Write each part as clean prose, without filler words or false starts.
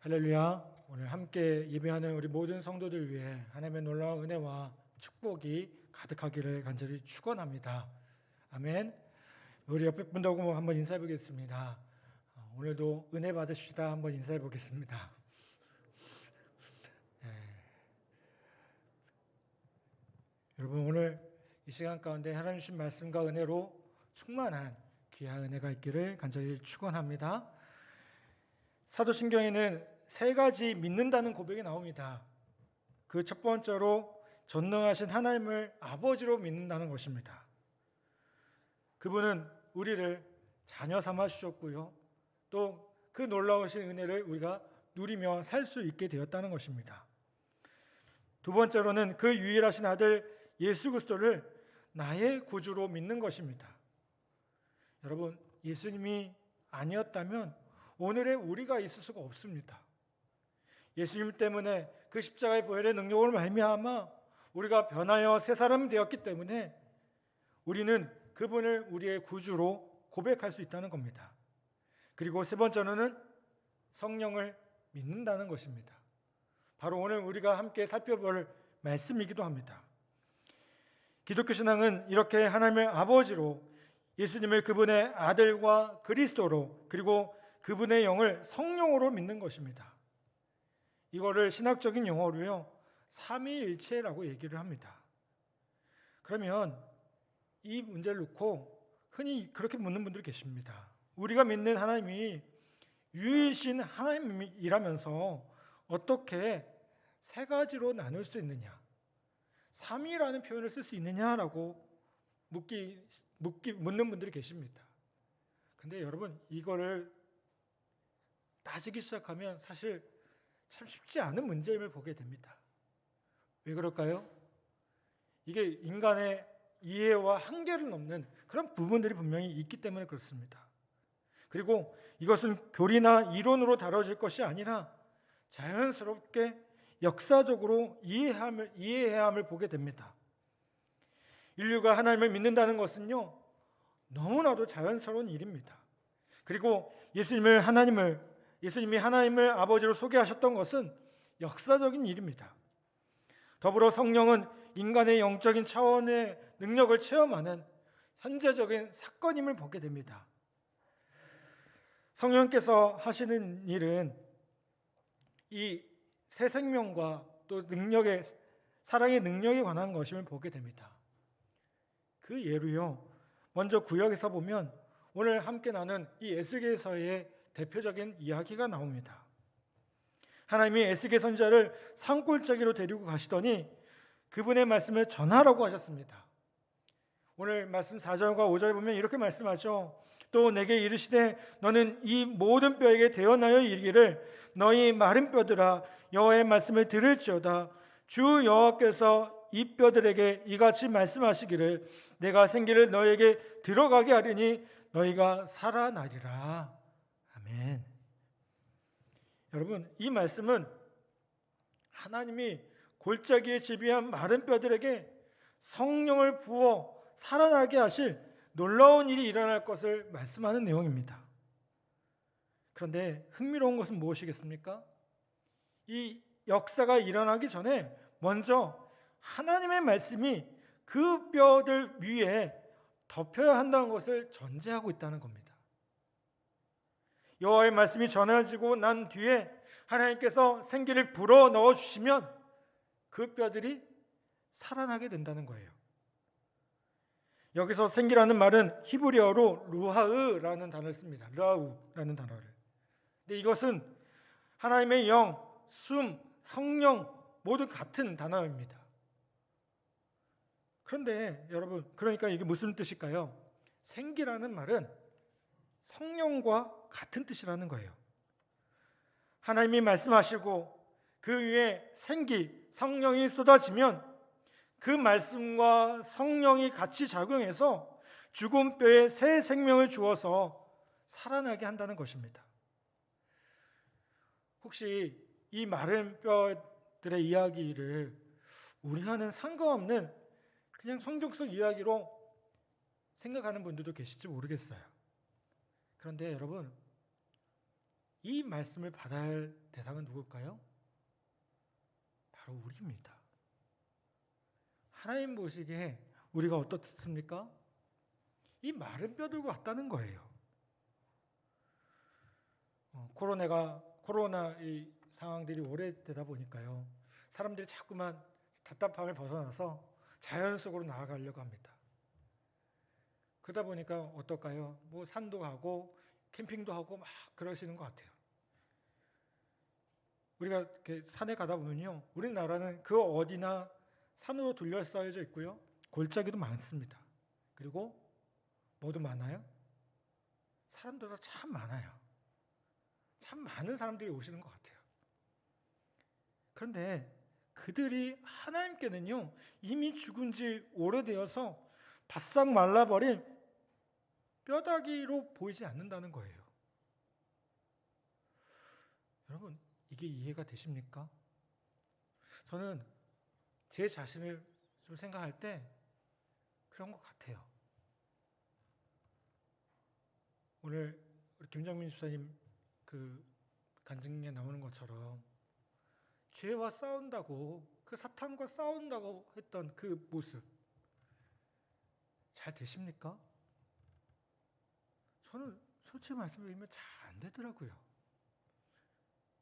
할렐루야. 오늘 함께 예배하는 우리 모든 성도들 위해 하나님의 놀라운 은혜와 축복이 가득하기를 간절히 축원합니다. 아멘. 우리 옆에 분들하고 한번 인사해 보겠습니다. 오늘도 은혜 받으시다 한번 인사해 보겠습니다. 여러분, 오늘 이 시간 가운데 하나님 주신 말씀과 은혜로 충만한 귀한 은혜가 있기를 간절히 축원합니다. 사도신경에는 세 가지 믿는다는 고백이 나옵니다. 그 첫 번째로 전능하신 하나님을 아버지로 믿는다는 것입니다. 그분은 우리를 자녀 삼아 주셨고요, 또 그 놀라우신 은혜를 우리가 누리며 살 수 있게 되었다는 것입니다. 두 번째로는 그 유일하신 아들 예수 그리스도를 나의 구주로 믿는 것입니다. 여러분, 예수님이 아니었다면 오늘의 우리가 있을 수가 없습니다. 예수님 때문에 그 십자가의 보혈의 능력으로 말미암아 우리가 변하여 새 사람이 되었기 때문에 우리는 그분을 우리의 구주로 고백할 수 있다는 겁니다. 그리고 세 번째로는 성령을 믿는다는 것입니다. 바로 오늘 우리가 함께 살펴볼 말씀이기도 합니다. 기독교 신앙은 이렇게 하나님의 아버지로, 예수님을 그분의 아들과 그리스도로, 그리고 그분의 영을 성령으로 믿는 것입니다. 이거를 신학적인 용어로요, 삼위일체라고 얘기를 합니다. 그러면 이 문제를 놓고 흔히 그렇게 묻는 분들이 계십니다. 우리가 믿는 하나님이 유일신 하나님이라면서 어떻게 세 가지로 나눌 수 있느냐, 삼위라는 표현을 쓸 수 있느냐라고 묻는 분들이 계십니다. 근데 여러분, 이거를 따지기 시작하면 사실 참 쉽지 않은 문제임을 보게 됩니다. 왜 그럴까요? 이게 인간의 이해와 한계를 넘는 그런 부분들이 분명히 있기 때문에 그렇습니다. 그리고 이것은 교리나 이론으로 다뤄질 것이 아니라 자연스럽게 역사적으로 이해해야 함을 보게 됩니다. 인류가 하나님을 믿는다는 것은요, 너무나도 자연스러운 일입니다. 그리고 예수님이 하나님을 아버지로 소개하셨던 것은 역사적인 일입니다. 더불어 성령은 인간의 영적인 차원의 능력을 체험하는 현재적인 사건임을 보게 됩니다. 성령께서 하시는 일은 이 새 생명과 또 사랑의 능력에 관한 것임을 보게 됩니다. 그 예로요, 먼저 구약에서 보면 오늘 함께 나눈 이 에스겔서의 대표적인 이야기가 나옵니다. 하나님이 에스겔 선지자를 산골짜기로 데리고 가시더니 그분의 말씀을 전하라고 하셨습니다. 오늘 말씀 4절과 5절 보면 이렇게 말씀하죠. 또 내게 이르시되 너는 이 모든 뼈에게 대언하여 이르기를 너희 마른 뼈들아 여호와의 말씀을 들을지어다. 주 여호와께서 이 뼈들에게 이같이 말씀하시기를 내가 생기를 너에게 들어가게 하리니 너희가 살아나리라. 아멘. 여러분, 이 말씀은 하나님이 골짜기에 지비한 마른 뼈들에게 성령을 부어 살아나게 하실 놀라운 일이 일어날 것을 말씀하는 내용입니다. 그런데 흥미로운 것은 무엇이겠습니까? 이 역사가 일어나기 전에 먼저 하나님의 말씀이 그 뼈들 위에 덮여야 한다는 것을 전제하고 있다는 겁니다. 여호와의 말씀이 전해지고 난 뒤에 하나님께서 생기를 불어 넣어 주시면 그 뼈들이 살아나게 된다는 거예요. 여기서 생기라는 말은 히브리어로 루하으라는 단어를 씁니다. 르아우라는 단어를. 근데 이것은 하나님의 영, 숨, 성령 모두 같은 단어입니다. 그런데 여러분, 그러니까 이게 무슨 뜻일까요? 생기라는 말은 성령과 같은 뜻이라는 거예요. 하나님이 말씀하시고 그 위에 성령이 쏟아지면 그 말씀과 성령이 같이 작용해서 죽은 뼈에 새 생명을 주어서 살아나게 한다는 것입니다. 혹시 이 마른 뼈들의 이야기를 우리와는 상관없는 그냥 성경 속 이야기로 생각하는 분들도 계실지 모르겠어요. 그런데 여러분, 이 말씀을 받아야 할 대상은 누굴까요? 바로 우리입니다. 하나님 보시기에 우리가 어떻습니까? 이 마른 뼈들과 같다는 거예요. 코로나 이 상황들이 오래되다 보니까요, 사람들이 자꾸만 답답함을 벗어나서 자연 속으로 나아가려고 합니다. 그러다 보니까 어떨까요? 뭐 산도 가고 캠핑도 하고 막 그러시는 것 같아요. 우리가 이렇게 산에 가다 보면요, 우리나라는 그 어디나 산으로 둘러싸여져 있고요, 골짜기도 많습니다. 그리고 뭐도 많아요? 사람들도 참 많아요. 참 많은 사람들이 오시는 것 같아요. 그런데 그들이 하나님께는요, 이미 죽은 지 오래되어서 바싹 말라버린 뼈다귀로 보이지 않는다는 거예요. 여러분, 이게 이해가 되십니까? 저는 제 자신을 좀 생각할 때 그런 것 같아요. 오늘 우리 김정민 집사님 그 간증에 나오는 것처럼 죄와 싸운다고, 그 사탄과 싸운다고 했던 그 모습 잘 되십니까? 저는 솔직히 말씀드리면 잘 안 되더라고요.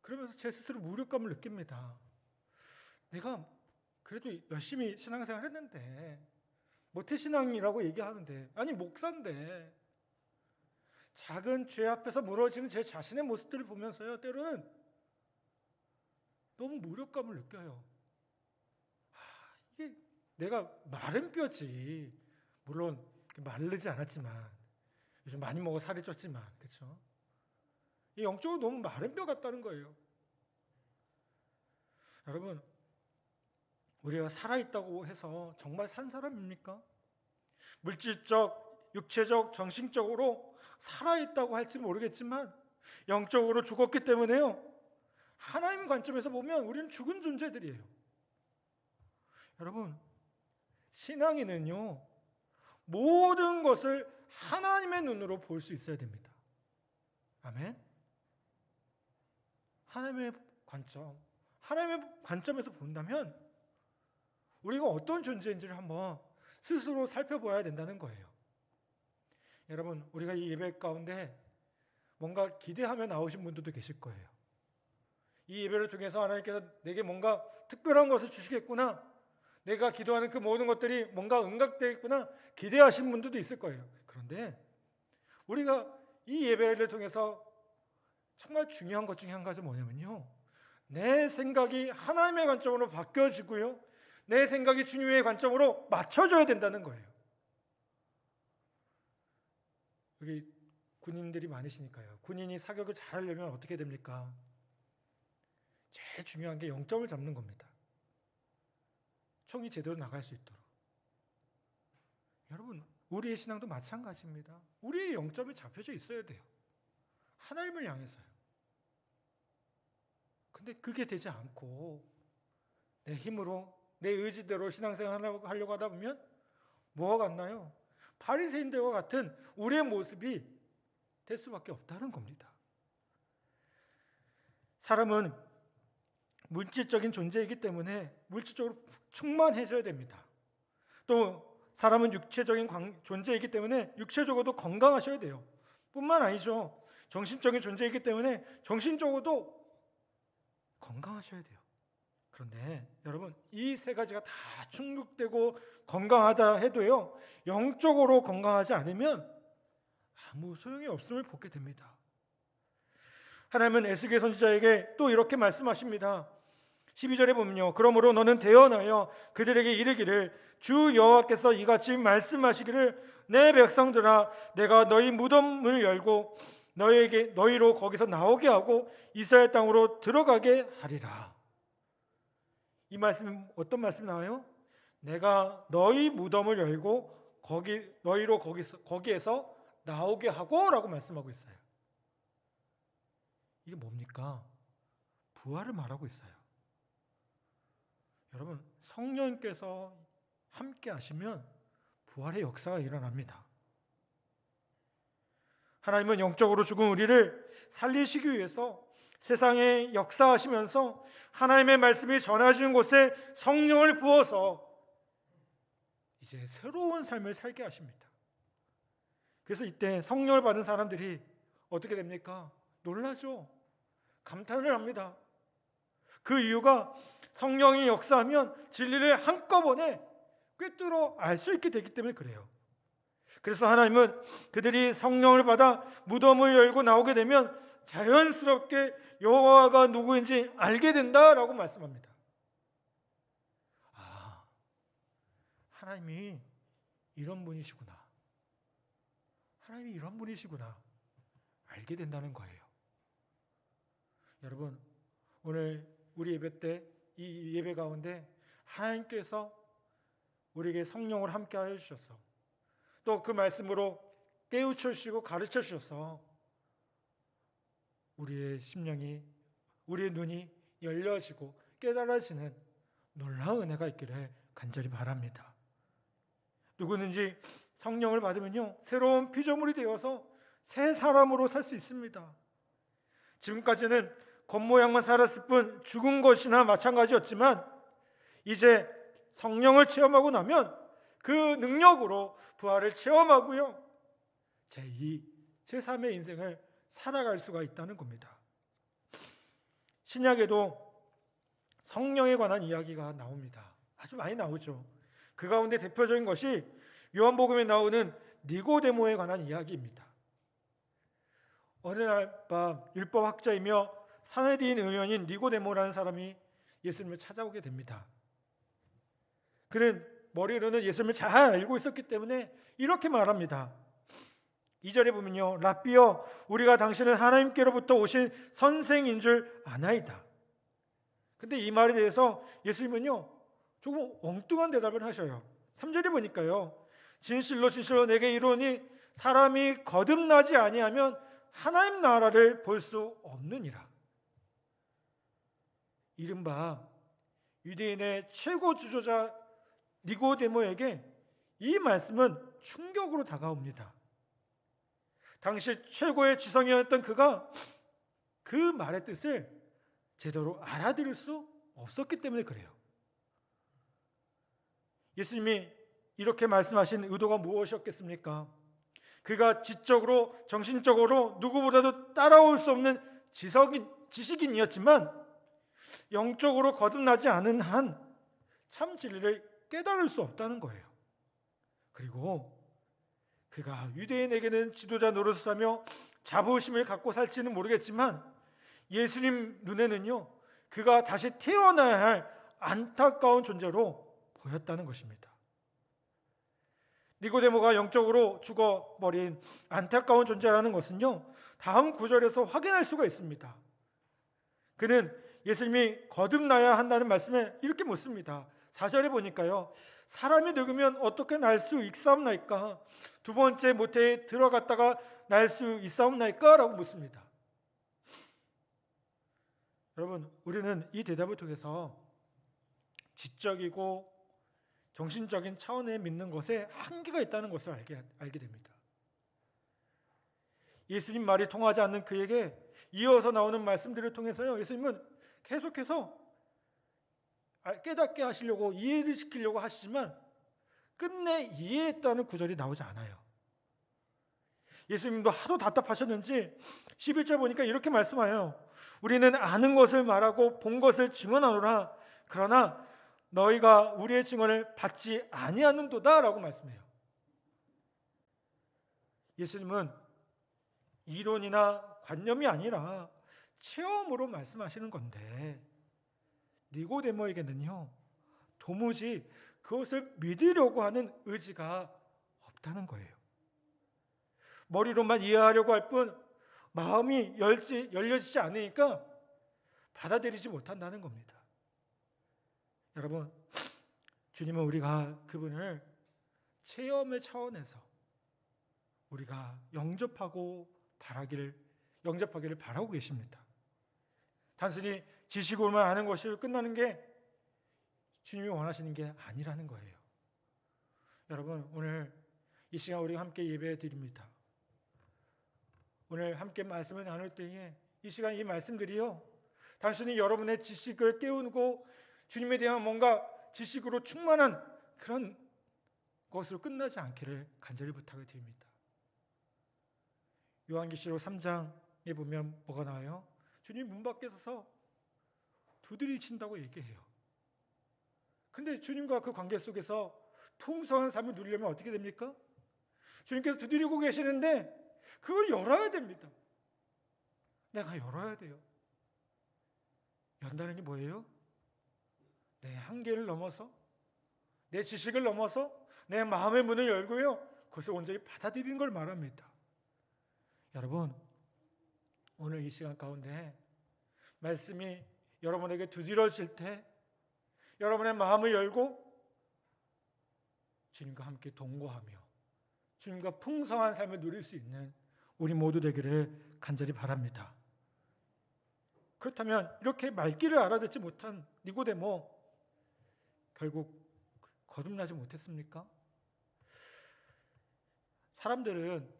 그러면서 제 스스로 무력감을 느낍니다. 내가 그래도 열심히 신앙생활 했는데, 모태신앙이라고 얘기하는데, 아니 목사인데, 작은 죄 앞에서 무너지는 제 자신의 모습들을 보면서요, 때로는 너무 무력감을 느껴요. 이게 내가 마른 뼈지, 물론 마르지 않았지만, 요즘 많이 먹어 살이 쪘지만, 그렇죠? 이 영적으로 너무 마른 뼈 같다는 거예요. 여러분, 우리가 살아있다고 해서 정말 산 사람입니까? 물질적, 육체적, 정신적으로 살아있다고 할지 모르겠지만 영적으로 죽었기 때문에요, 하나님 관점에서 보면 우리는 죽은 존재들이에요. 여러분, 신앙인은요, 모든 것을 하나님의 눈으로 볼 수 있어야 됩니다. 아멘? 하나님의 관점에서 본다면 우리가 어떤 존재인지를 한번 스스로 살펴봐야 된다는 거예요. 여러분, 우리가 이 예배 가운데 뭔가 기대하며 나오신 분들도 계실 거예요. 이 예배를 통해서 하나님께서 내게 뭔가 특별한 것을 주시겠구나, 내가 기도하는 그 모든 것들이 뭔가 응답되겠구나 기대하신 분들도 있을 거예요. 그런데 우리가 이 예배를 통해서 정말 중요한 것 중에 한 가지 뭐냐면요, 내 생각이 하나님의 관점으로 바뀌어지고요, 내 생각이 주님의 관점으로 맞춰져야 된다는 거예요. 여기 군인들이 많으시니까요, 군인이 사격을 잘하려면 어떻게 됩니까? 제일 중요한 게 영점을 잡는 겁니다. 총이 제대로 나갈 수 있도록. 여러분, 우리의 신앙도 마찬가지입니다. 우리의 영점이 잡혀져 있어야 돼요. 하나님을 향해서요. 근데 그게 되지 않고 내 힘으로, 내 의지대로 신앙생활 하려고 하다 보면 뭐가 같나요? 바리새인들과 같은 우리의 모습이 될 수밖에 없다는 겁니다. 사람은 물질적인 존재이기 때문에 물질적으로 충만해져야 됩니다. 또 사람은 육체적인 존재이기 때문에 육체적으로도 건강하셔야 돼요. 뿐만 아니죠, 정신적인 존재이기 때문에 정신적으로도 건강하셔야 돼요. 그런데 여러분, 이 세 가지가 다 충족되고 건강하다 해도요, 영적으로 건강하지 않으면 아무 소용이 없음을 보게 됩니다. 하나님은 에스겔 선지자에게 또 이렇게 말씀하십니다. 12절에 보면요, 그러므로 너는 대언하여 그들에게 이르기를 주 여호와께서 이같이 말씀하시기를 내 백성들아, 내가 너희 무덤을 열고 너희로 거기서 나오게 하고 이스라엘 땅으로 들어가게 하리라. 이 말씀 어떤 말씀이 나와요? 내가 너희 무덤을 열고 너희로 거기에서 나오게 하고라고 말씀하고 있어요. 이게 뭡니까? 부활을 말하고 있어요. 여러분, 성령께서 함께 하시면 부활의 역사가 일어납니다. 하나님은 영적으로 죽은 우리를 살리시기 위해서 세상에 역사하시면서 하나님의 말씀이 전해지는 곳에 성령을 부어서 이제 새로운 삶을 살게 하십니다. 그래서 이때 성령을 받은 사람들이 어떻게 됩니까? 놀라죠. 감탄을 합니다. 그 이유가 성령이 역사하면 진리를 한꺼번에 꿰뚫어 알 수 있게 되기 때문에 그래요. 그래서 하나님은 그들이 성령을 받아 무덤을 열고 나오게 되면 자연스럽게 여호와가 누구인지 알게 된다라고 말씀합니다. 아, 하나님이 이런 분이시구나. 하나님이 이런 분이시구나. 알게 된다는 거예요. 여러분, 오늘 우리 예배 때 이 예배 가운데 하나님께서 우리에게 성령을 함께 하여 주셔서 또 그 말씀으로 깨우쳐 주시고 가르쳐 주셔서 우리의 심령이, 우리의 눈이 열려지고 깨달아지는 놀라운 은혜가 있기를 간절히 바랍니다. 누구든지 성령을 받으면요, 새로운 피조물이 되어서 새 사람으로 살 수 있습니다. 지금까지는 겉모양만 살았을 뿐 죽은 것이나 마찬가지였지만 이제 성령을 체험하고 나면 그 능력으로 부활을 체험하고요, 제2, 제3의 인생을 살아갈 수가 있다는 겁니다. 신약에도 성령에 관한 이야기가 나옵니다. 아주 많이 나오죠. 그 가운데 대표적인 것이 요한복음에 나오는 니고데모에 관한 이야기입니다. 어느 날 밤 율법학자이며 사내디인 의원인 니고데모라는 사람이 예수님을 찾아오게 됩니다. 그는 머리로는 예수님을 잘 알고 있었기 때문에 이렇게 말합니다. 2절에 보면요, 랍비여, 우리가 당신은 하나님께로부터 오신 선생인 줄 아나이다. 근데 이 말에 대해서 예수님은요, 조금 엉뚱한 대답을 하셔요. 3절에 보니까요, 진실로 진실로 내게 이르노니 사람이 거듭나지 아니하면 하나님 나라를 볼 수 없느니라. 이른바 유대인의 최고 지도자 니고데모에게 이 말씀은 충격으로 다가옵니다. 당시 최고의 지성이었던 그가 그 말의 뜻을 제대로 알아들을 수 없었기 때문에 그래요. 예수님이 이렇게 말씀하신 의도가 무엇이었겠습니까? 그가 지적으로 정신적으로 누구보다도 따라올 수 없는 지식인이었지만 영적으로 거듭나지 않은 한 참 진리를 깨달을 수 없다는 거예요. 그리고 그가 유대인에게는 지도자 노릇을 하며 자부심을 갖고 살지는 모르겠지만 예수님 눈에는요, 그가 다시 태어나야 할 안타까운 존재로 보였다는 것입니다. 니고데모가 영적으로 죽어버린 안타까운 존재라는 것은요, 다음 구절에서 확인할 수가 있습니다. 그는 예수님이 거듭나야 한다는 말씀에 이렇게 묻습니다. 4절에 보니까요, 사람이 늙으면 어떻게 날 수 있사옵나이까? 두 번째 모태에 들어갔다가 날 수 있사옵나이까? 라고 묻습니다. 여러분, 우리는 이 대답을 통해서 지적이고 정신적인 차원에 믿는 것에 한계가 있다는 것을 알게 됩니다. 예수님 말이 통하지 않는 그에게 이어서 나오는 말씀들을 통해서요, 예수님은 계속해서 깨닫게 하시려고, 이해를 시키려고 하시지만 끝내 이해했다는 구절이 나오지 않아요. 예수님도 하도 답답하셨는지 11절 보니까 이렇게 말씀해요. 우리는 아는 것을 말하고 본 것을 증언하노라. 그러나 너희가 우리의 증언을 받지 아니하는도다 라고 말씀해요. 예수님은 이론이나 관념이 아니라 체험으로 말씀하시는 건데 니고데모에게는요, 도무지 그것을 믿으려고 하는 의지가 없다는 거예요. 머리로만 이해하려고 할 뿐 마음이 열려지지 않으니까 받아들이지 못한다는 겁니다. 여러분, 주님은 우리가 그분을 체험의 차원에서 우리가 영접하기를 바라고 계십니다. 단순히 지식으로만 아는 것이 끝나는 게 주님이 원하시는 게 아니라는 거예요. 여러분, 오늘 이 시간 우리가 함께 예배 드립니다. 오늘 함께 말씀을 나눌 때에 이 시간 이 말씀들이요, 단순히 여러분의 지식을 깨우고 주님에 대한 뭔가 지식으로 충만한 그런 것으로 끝나지 않기를 간절히 부탁을 드립니다. 요한계시록 3장에 보면 뭐가 나와요? 주님 문 밖에 서서 두드리친다고 얘기해요. 근데 주님과 그 관계 속에서 풍성한 삶을 누리려면 어떻게 됩니까? 주님께서 두드리고 계시는데 그걸 열어야 됩니다. 내가 열어야 돼요. 연다는 게 뭐예요? 내 한계를 넘어서, 내 지식을 넘어서 내 마음의 문을 열고요, 그것을 온전히 받아들이는 걸 말합니다. 여러분, 오늘 이 시간 가운데 말씀이 여러분에게 두드려질 때 여러분의 마음을 열고 주님과 함께 동거하며 주님과 풍성한 삶을 누릴 수 있는 우리 모두 되기를 간절히 바랍니다. 그렇다면 이렇게 말귀를 알아듣지 못한 니고데모, 결국 거듭나지 못했습니까? 사람들은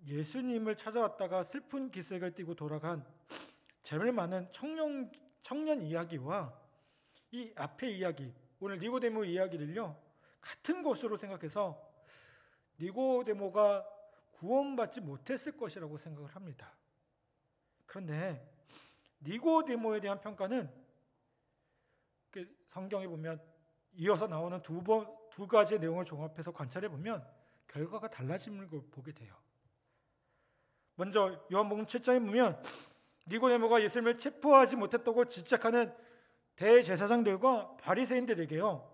예수님을 찾아왔다가 슬픈 기색을 띠고 돌아간 재물 많은 청년 이야기와 이 앞의 이야기, 오늘 니고데모 이야기를요, 같은 것으로 생각해서 니고데모가 구원받지 못했을 것이라고 생각을 합니다. 그런데 니고데모에 대한 평가는 성경에 보면 이어서 나오는 두 가지의 내용을 종합해서 관찰해 보면 결과가 달라지는 걸 보게 돼요. 먼저 요한복음 7장에 보면 니고데모가 예수님을 체포하지 못했다고 지적하는 대제사장들과 바리새인들에게요,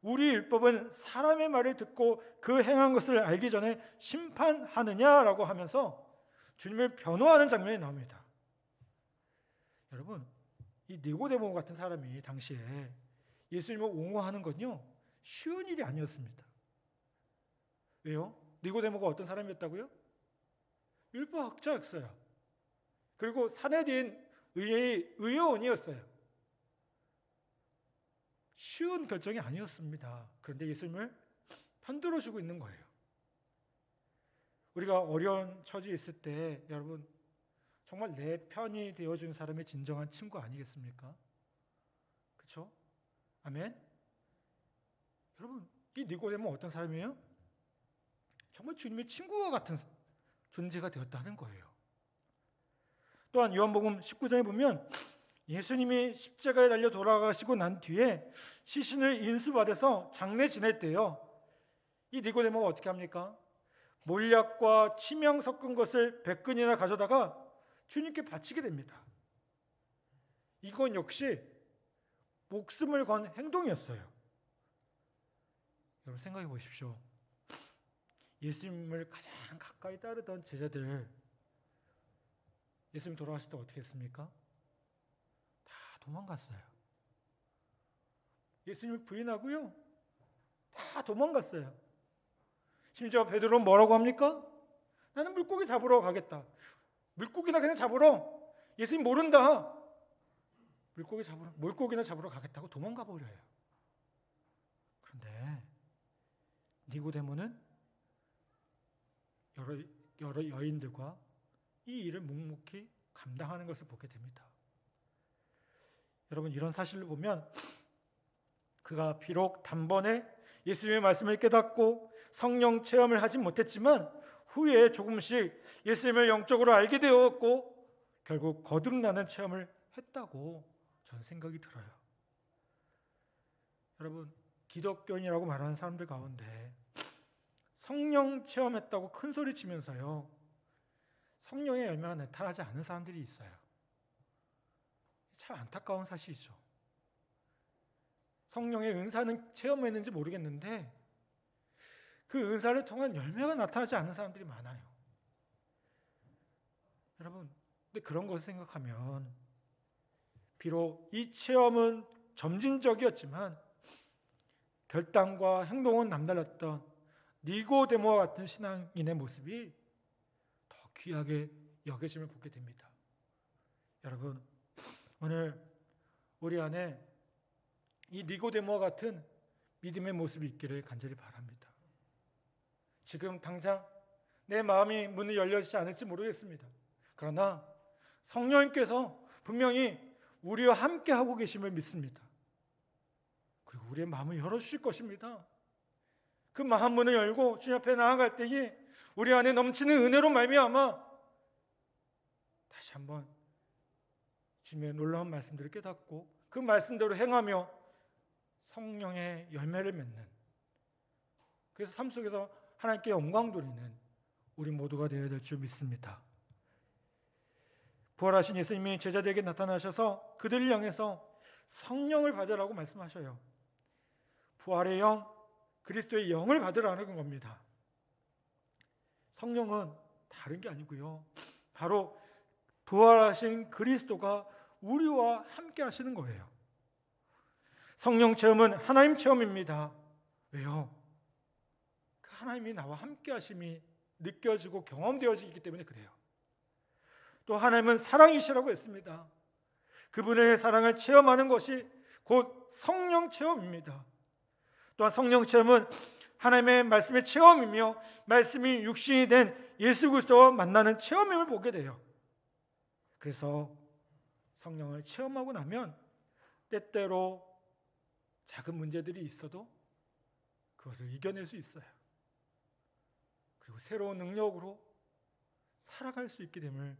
우리 율법은 사람의 말을 듣고 그 행한 것을 알기 전에 심판하느냐라고 하면서 주님을 변호하는 장면이 나옵니다. 여러분, 이 니고데모 같은 사람이 당시에 예수님을 옹호하는 건요, 쉬운 일이 아니었습니다. 왜요? 니고데모가 어떤 사람이었다고요? 율법학자였어요. 그리고 사내린 의회의 의원이었어요. 쉬운 결정이 아니었습니다. 그런데 예수님을 편들어주고 있는 거예요. 우리가 어려운 처지에 있을 때 여러분, 정말 내 편이 되어주는 사람이 진정한 친구 아니겠습니까? 그렇죠? 아멘? 여러분, 이 니고데모는 어떤 사람이에요? 정말 주님의 친구와 같은 존재가 되었다는 거예요. 또한 요한복음 19장에 보면 예수님이 십자가에 달려 돌아가시고 난 뒤에 시신을 인수받아서 장례 지낼 때요, 이 니고데모가 어떻게 합니까? 몰약과 치명 섞은 것을 100근이나 가져다가 주님께 바치게 됩니다. 이건 역시 목숨을 건 행동이었어요. 여러분 생각해 보십시오. 예수님을 가장 가까이 따르던 제자들, 예수님 돌아가실 때 어떻게 했습니까? 다 도망갔어요. 예수님을 부인하고요, 다 도망갔어요. 심지어 베드로는 뭐라고 합니까? 나는 물고기 잡으러 가겠다. 물고기나 그냥 잡으러. 예수님 모른다. 물고기나 잡으러 가겠다고 도망가 버려요. 그런데 니고데모는 여러 여인들과 이 일을 묵묵히 감당하는 것을 보게 됩니다. 여러분, 이런 사실을 보면 그가 비록 단번에 예수님의 말씀을 깨닫고 성령 체험을 하지 못했지만 후에 조금씩 예수님을 영적으로 알게 되었고 결국 거듭나는 체험을 했다고 저는 생각이 들어요. 여러분, 기독교인이라고 말하는 사람들 가운데 성령 체험했다고 큰 소리 치면서요, 성령의 열매가 나타나지 않은 사람들이 있어요. 참 안타까운 사실이죠. 성령의 은사는 체험했는지 모르겠는데 그 은사를 통한 열매가 나타나지 않는 사람들이 많아요. 여러분, 근데 그런 것을 생각하면 비록 이 체험은 점진적이었지만 결단과 행동은 남달랐던 니고데모와 같은 신앙인의 모습이 더 귀하게 여겨짐을 보게 됩니다. 여러분, 오늘 우리 안에 이 니고데모와 같은 믿음의 모습이 있기를 간절히 바랍니다. 지금 당장 내 마음이 문이 열려지지 않을지 모르겠습니다. 그러나 성령님께서 분명히 우리와 함께 하고 계심을 믿습니다. 그리고 우리의 마음을 열어주실 것입니다. 그 마음 문을 열고 주님 앞에 나아갈 때에 우리 안에 넘치는 은혜로 말미암아 다시 한번 주님의 놀라운 말씀들을 깨닫고 그 말씀대로 행하며 성령의 열매를 맺는, 그래서 삶 속에서 하나님께 영광 돌리는 우리 모두가 되어야 될 줄 믿습니다. 부활하신 예수님이 제자들에게 나타나셔서 그들을 향해서 성령을 받으라고 말씀하셔요. 부활의 영, 그리스도의 영을 받으라는 겁니다. 성령은 다른 게 아니고요, 바로 부활하신 그리스도가 우리와 함께 하시는 거예요. 성령 체험은 하나님 체험입니다. 왜요? 그 하나님이 나와 함께 하심이 느껴지고 경험되어지기 때문에 그래요. 또 하나님은 사랑이시라고 했습니다. 그분의 사랑을 체험하는 것이 곧 성령 체험입니다. 또한 성령 체험은 하나님의 말씀의 체험이며 말씀이 육신이 된 예수 그리스도와 만나는 체험임을 보게 돼요. 그래서 성령을 체험하고 나면 때때로 작은 문제들이 있어도 그것을 이겨낼 수 있어요. 그리고 새로운 능력으로 살아갈 수 있게 됨을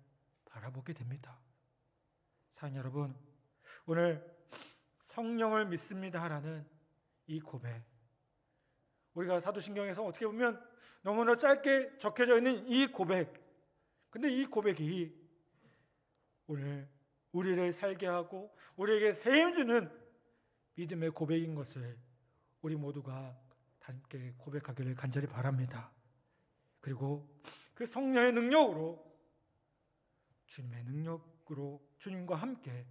바라보게 됩니다. 사랑하는 여러분, 오늘 성령을 믿습니다라는 이 고백, 우리가 사도신경에서 어떻게 보면 너무나 짧게 적혀져 있는 이 고백, 근데 이 고백이 오늘 우리를 살게 하고 우리에게 세임 주는 믿음의 고백인 것을 우리 모두가 함께 고백하기를 간절히 바랍니다. 그리고 그 성령의 능력으로, 주님의 능력으로 주님과 함께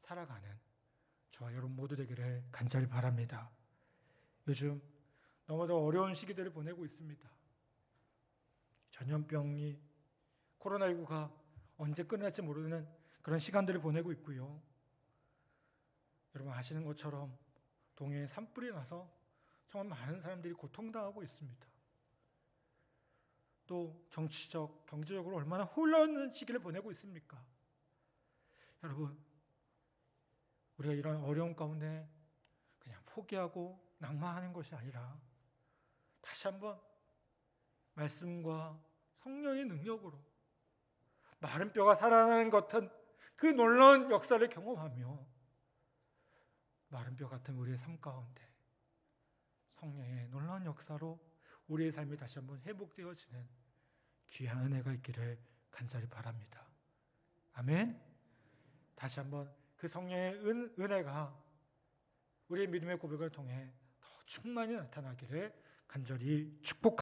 살아가는 저와 여러분 모두 되기를 간절히 바랍니다. 요즘 너무도 어려운 시기들을 보내고 있습니다. 전염병이, 코로나19가 언제 끝날지 모르는 그런 시간들을 보내고 있고요. 여러분 아시는 것처럼 동해에 산불이 나서 정말 많은 사람들이 고통당하고 있습니다. 또 정치적, 경제적으로 얼마나 혼란한 시기를 보내고 있습니까? 여러분, 우리가 이런 어려움 가운데 그냥 포기하고 낙마하는 것이 아니라 다시 한번 말씀과 성령의 능력으로 마른 뼈가 살아나는 것 같은 그 놀라운 역사를 경험하며 마른 뼈 같은 우리의 삶 가운데 성령의 놀라운 역사로 우리의 삶이 다시 한번 회복되어지는 귀한 은혜가 있기를 간절히 바랍니다. 아멘. 다시 한번 그 성령의 은혜가 우리의 믿음의 고백을 통해 더 충만히 나타나기를 간절히 축복합니다.